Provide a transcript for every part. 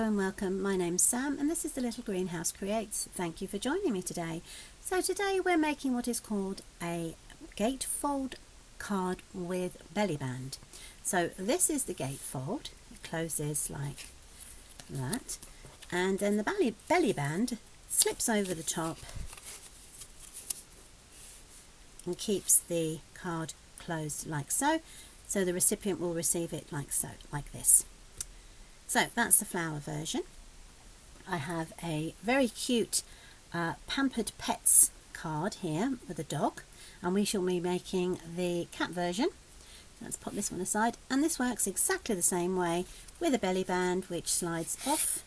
Hello and welcome, my name's Sam and this is the Little Greenhouse Creates. Thank you for joining me today. So today we're making what is called a gatefold card with belly band. So this is the gatefold, it closes like that, and then the belly band slips over the top and keeps the card closed like so, so the recipient will receive it like so, like this. So that's the flower version. I have a very cute Pampered Pets card here with a dog, and we shall be making the cat version. Let's pop this one aside, and this works exactly the same way with a belly band which slides off,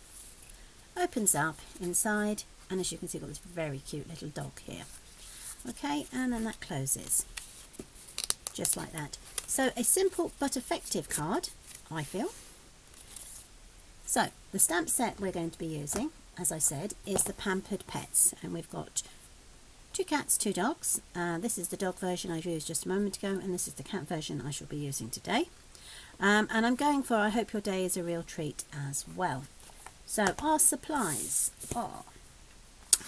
opens up inside, and as you can see, got this very cute little dog here. Okay, and then that closes just like that. So a simple but effective card, I feel. So the stamp set we're going to be using, as I said, is the Pampered Pets, and we've got 2 cats, 2 dogs. This is the dog version I used just a moment ago, and this is the cat version I shall be using today. And I'm going for I Hope Your Day is a Real Treat as well. So our supplies are,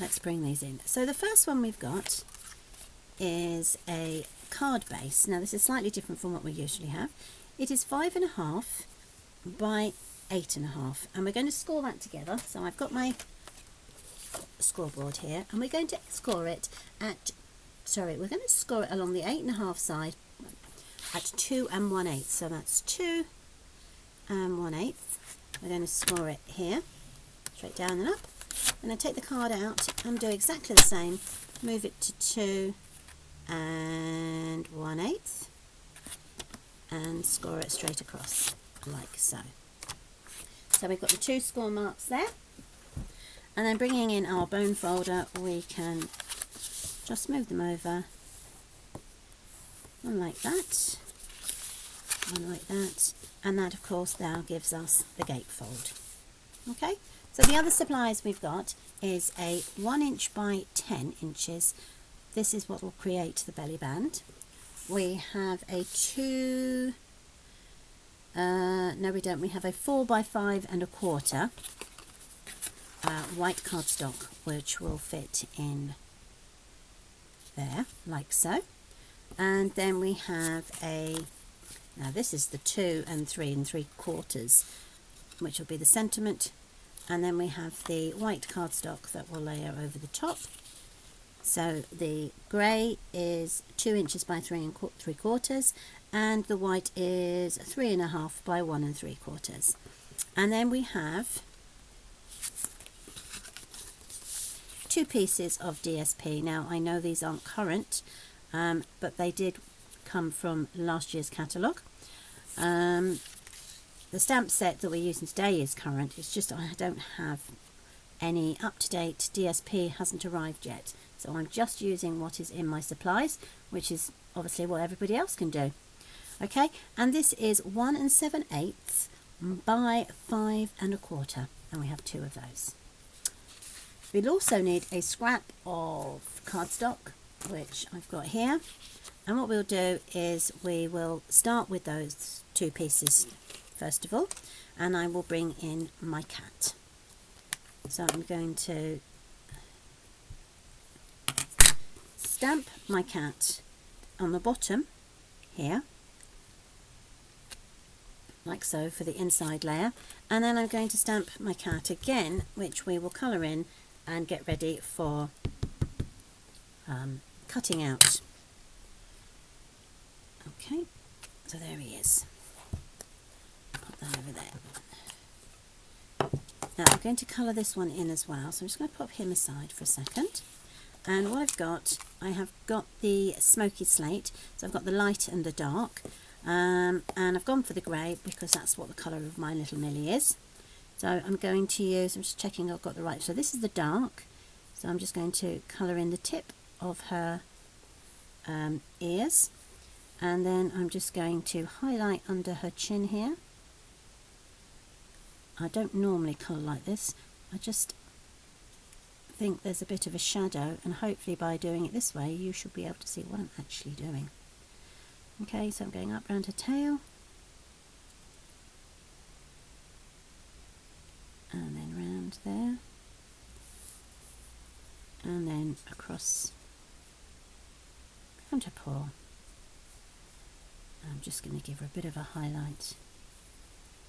let's bring these in. So the first one we've got is a card base. Now this is slightly different from what we usually have. It is 5.5 by 8.5, and we're going to score that together. So I've got my scoreboard here, and we're going to score it at, we're going to score it along the 8.5 side at 2 1/8. So that's 2 1/8. We're going to score it here, straight down and up. And I take the card out and do exactly the same. Move it to 2 1/8, and score it straight across like so. So we've got the 2 score marks there, and then bringing in our bone folder, we can just move them over, one like that, one like that, and that of course now gives us the gatefold. Okay, so the other supplies we've got is a 1 inch by 10 inches. This is what will create the belly band. We have a 2, no we don't, we have a 4 by 5.25 white cardstock, which will fit in there like so. And then we have a, now this is the 2 3 3/4, which will be the sentiment, and then we have the white cardstock that will layer over the top. So the grey is 2 inches by 3 3/4, and the white is 3.5 by 1 3/4. And then we have 2 pieces of DSP. Now I know these aren't current, but they did come from last year's catalogue. The stamp set that we're using today is current. It's just I don't have any up-to-date DSP, hasn't arrived yet. So I'm just using what is in my supplies, which is obviously what everybody else can do. Okay, and this is 1 7/8 by 5 1/4, and we have 2 of those. We'll also need a scrap of cardstock, which I've got here. And what we'll do is we will start with those 2 pieces first of all, and I will bring in my cat. So I'm going to stamp my cat on the bottom here, like so, for the inside layer, and then I'm going to stamp my cat again, which we will colour in and get ready for cutting out. Okay, so there he is. Put that over there. Now I'm going to colour this one in as well, so I'm just going to pop him aside for a second. And what I've got, I have got the smoky slate, so I've got the light and the dark, and I've gone for the grey because that's what the colour of my little Millie is. So I'm going to use, I'm just checking I've got the right, so this is the dark, so I'm just going to colour in the tip of her ears, and then I'm just going to highlight under her chin here. I don't normally colour like this, I just think there's a bit of a shadow, and hopefully by doing it this way you should be able to see what I'm actually doing. Okay, so I'm going up round her tail, and across front of paw. I'm just going to give her a bit of a highlight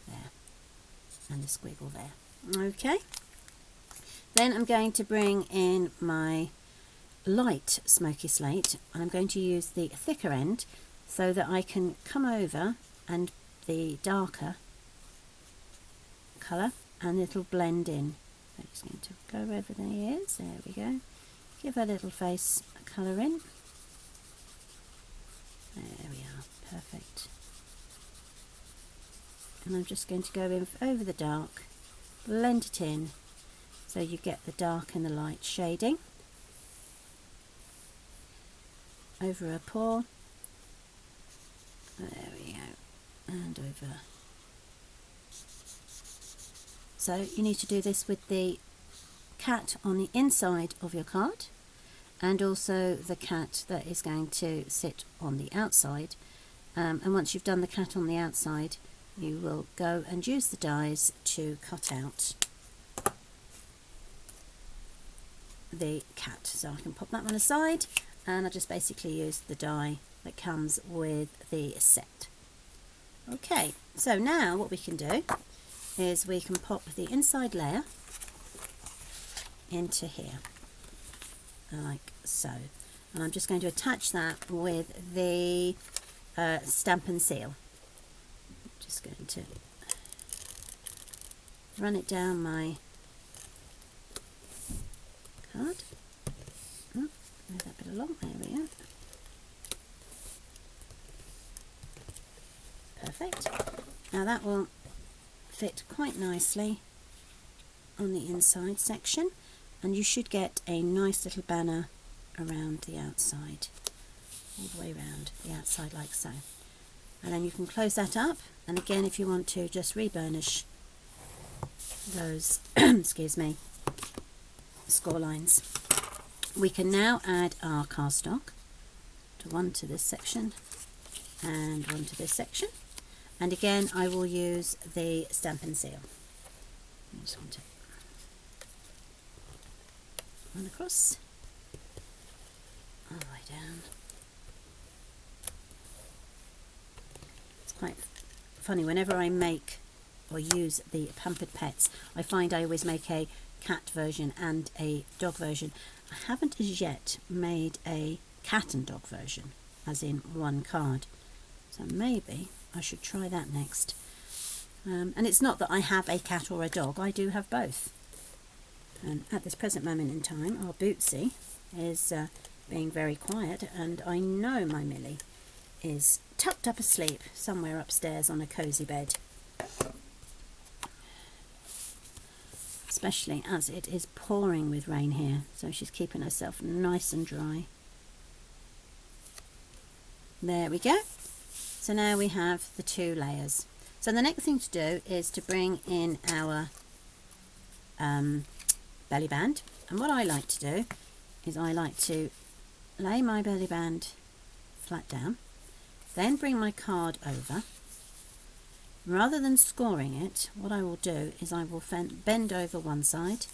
there and a squiggle there. Okay, then I'm going to bring in my light smoky slate, and I'm going to use the thicker end so that I can come over and the darker colour, and it'll blend in. I'm just going to go over the ears, there we go, give her little face a colour in. There we are, perfect. And I'm just going to go in over the dark, blend it in so you get the dark and the light shading. Over her paw, there we go, and over. So you need to do this with the cat on the inside of your card, and also the cat that is going to sit on the outside. And once you've done the cat on the outside, you will go and use the dies to cut out the cat. So I can pop that one aside, and I just basically use the die that comes with the set. Okay, so now what we can do is we can pop the inside layer into here, like so. And I'm just going to attach that with the stamp and seal. Just going to run it down my card. Oh, move that bit along, there we are. Perfect. Now that will fit quite nicely on the inside section, and you should get a nice little banner around the outside, all the way around the outside like so. And then you can close that up, and again if you want to just reburnish those excuse me, score lines. We can now add our cardstock, to one to this section and one to this section, and again I will use the stamp and seal. I just want to run across all the way down. It's quite funny, whenever I make or use the Pampered Pets, I find I always make a cat version and a dog version. I haven't as yet made a cat and dog version, as in one card, so maybe I should try that next. And it's not that I have a cat or a dog, I do have both. And at this present moment in time, our Bootsy is being very quiet, and I know my Millie is tucked up asleep somewhere upstairs on a cosy bed. Especially as it is pouring with rain here, so she's keeping herself nice and dry. There we go. So now we have the two layers. So the next thing to do is to bring in our belly band, and what I like to do is I like to lay my belly band flat down, then bring my card over. Rather than scoring it, what I will do is I will bend over one side,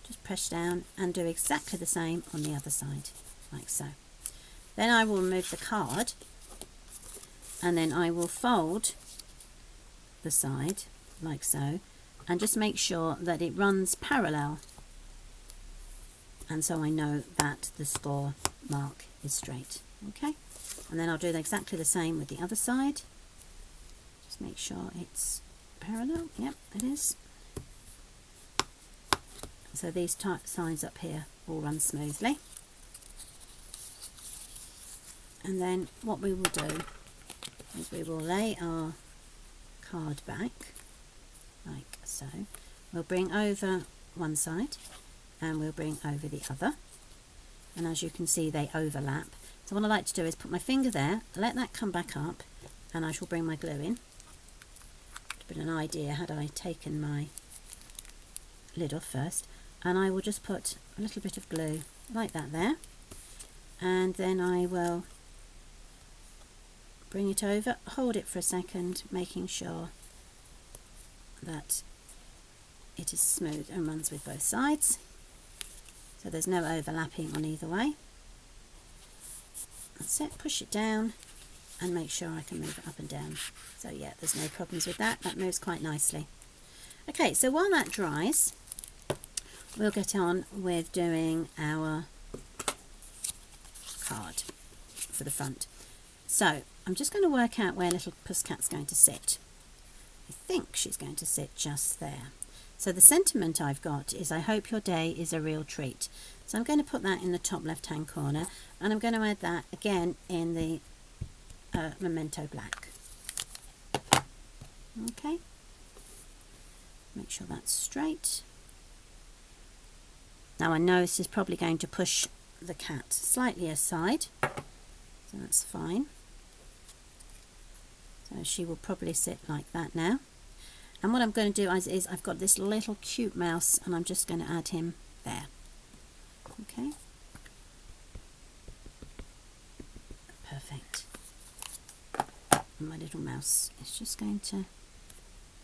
just press down, and do exactly the same on the other side, like so. Then I will remove the card, and then I will fold the side like so, and just make sure that it runs parallel, and so I know that the score mark is straight. Okay, and then I'll do exactly the same with the other side. Just make sure it's parallel. Yep, it is. So these sides up here all run smoothly. And then what we will do is we will lay our card back like so. We'll bring over one side and we'll bring over the other, and as you can see they overlap. So what I like to do is put my finger there, let that come back up, and I shall bring my glue in. But an idea had I taken my lid off first, and I will just put a little bit of glue like that there, and then I will bring it over, hold it for a second, making sure that it is smooth and runs with both sides. so there's no overlapping on either way. That's it, push it down and make sure I can move it up and down. So yeah, there's no problems with that, that moves quite nicely. Okay, so while that dries, we'll get on with doing our card for the front. So I'm just going to work out where little Pusscat's going to sit. I think she's going to sit just there. So the sentiment I've got is, I hope your day is a real treat. So I'm going to put that in the top left hand corner, and I'm going to add that again in the Memento Black. Okay, make sure that's straight. Now I know this is probably going to push the cat slightly aside, so that's fine. So she will probably sit like that now. And what I'm going to do is I've got this little cute mouse, and I'm just going to add him there. Okay. Perfect. And my little mouse is just going to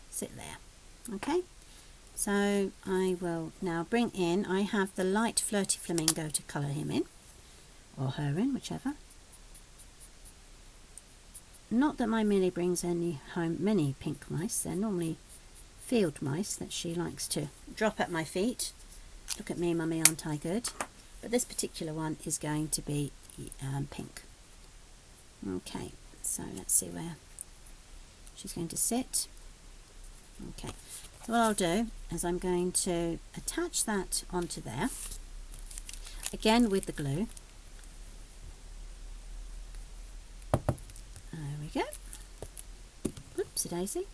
sit there. Okay. So I will now bring in, I have the light Flirty Flamingo to colour him in, or her in, whichever. Not that my Millie brings any home many pink mice, they're normally field mice that she likes to drop at my feet. Look at me, mummy, aren't I good? But this particular one is going to be pink. Okay, so let's see where she's going to sit. Okay, so what I'll do is I'm going to attach that onto there, again with the glue. There we go. Oopsie daisy.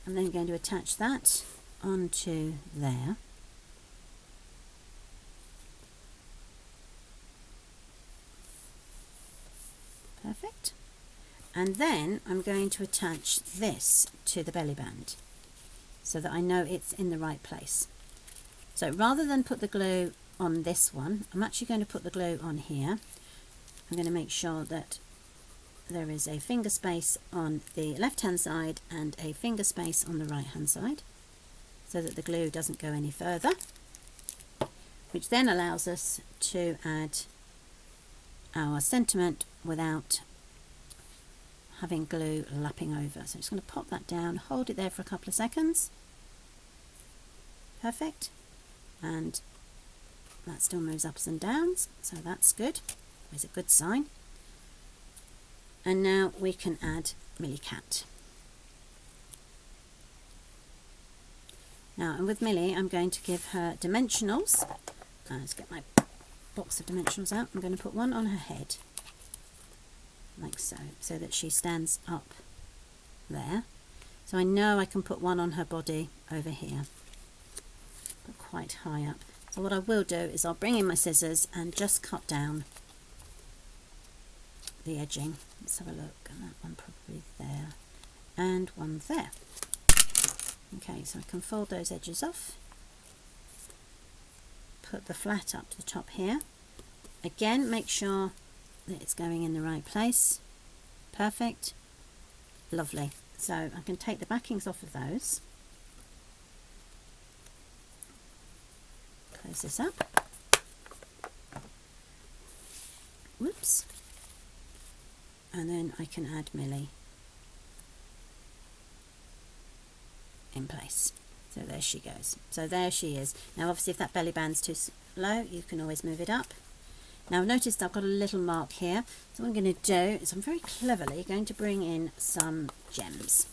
I'm then going to attach that onto there. Perfect. And then I'm going to attach this to the belly band so that I know it's in the right place. So rather than put the glue on this one, I'm actually going to put the glue on here. I'm going to make sure that there is a finger space on the left hand side and a finger space on the right hand side, so that the glue doesn't go any further, which then allows us to add our sentiment without having glue lapping over. So I'm just going to pop that down, hold it there for a couple of seconds. Perfect. And that still moves ups and downs, so that's good. It's a good sign. And now we can add Millie Cat. Now, and with Millie, I'm going to give her dimensionals. Let's get my box of dimensionals out. I'm going to put one on her head, like so, so that she stands up there. So I know I can put one on her body over here, but quite high up. So what I will do is I'll bring in my scissors and just cut down the edging. Let's have a look, and that one probably there, and one there. Okay, so I can fold those edges off, put the flat up to the top here. Again, make sure that it's going in the right place. Perfect. Lovely. So I can take the backings off of those. Close this up. Whoops. And then I can add Millie in place. So there she goes. So there she is. Now obviously if that belly band's too low, you can always move it up. Now I've noticed I've got a little mark here. So what I'm going to do is I'm very cleverly going to bring in some gems.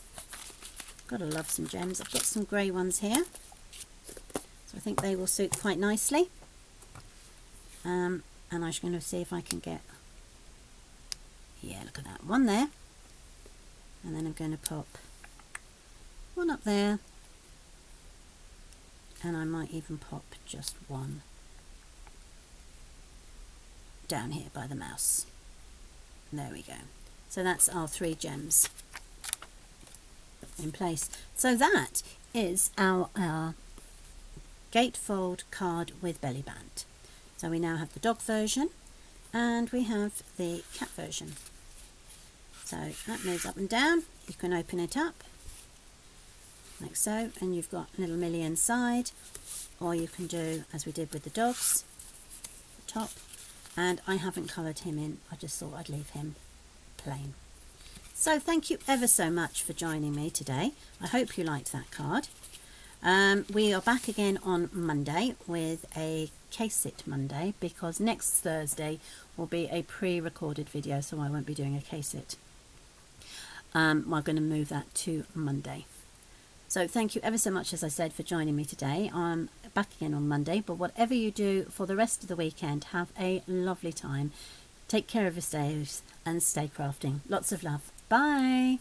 Gotta love some gems. I've got some grey ones here. So I think they will suit quite nicely. And I'm just going to see if I can get, yeah, look at that, one there. And then I'm going to pop one up there. And I might even pop just one down here by the mouse. There we go. So that's our 3 gems in place. So that is our Gatefold card with belly band. So we now have the dog version and we have the cat version. So that moves up and down. You can open it up like so, and you've got little Millie inside, or you can do as we did with the dogs, the top, and I haven't coloured him in, I just thought I'd leave him plain. So thank you ever so much for joining me today. I hope you liked that card. We are back again on Monday with a case it Monday, because next Thursday will be a pre-recorded video, so I won't be doing a case it. We're going to move that to Monday. So thank you ever so much, as I said, for joining me today. I'm back again on Monday, but whatever you do for the rest of the weekend, have a lovely time. Take care of yourselves and stay crafting. Lots of love. Bye.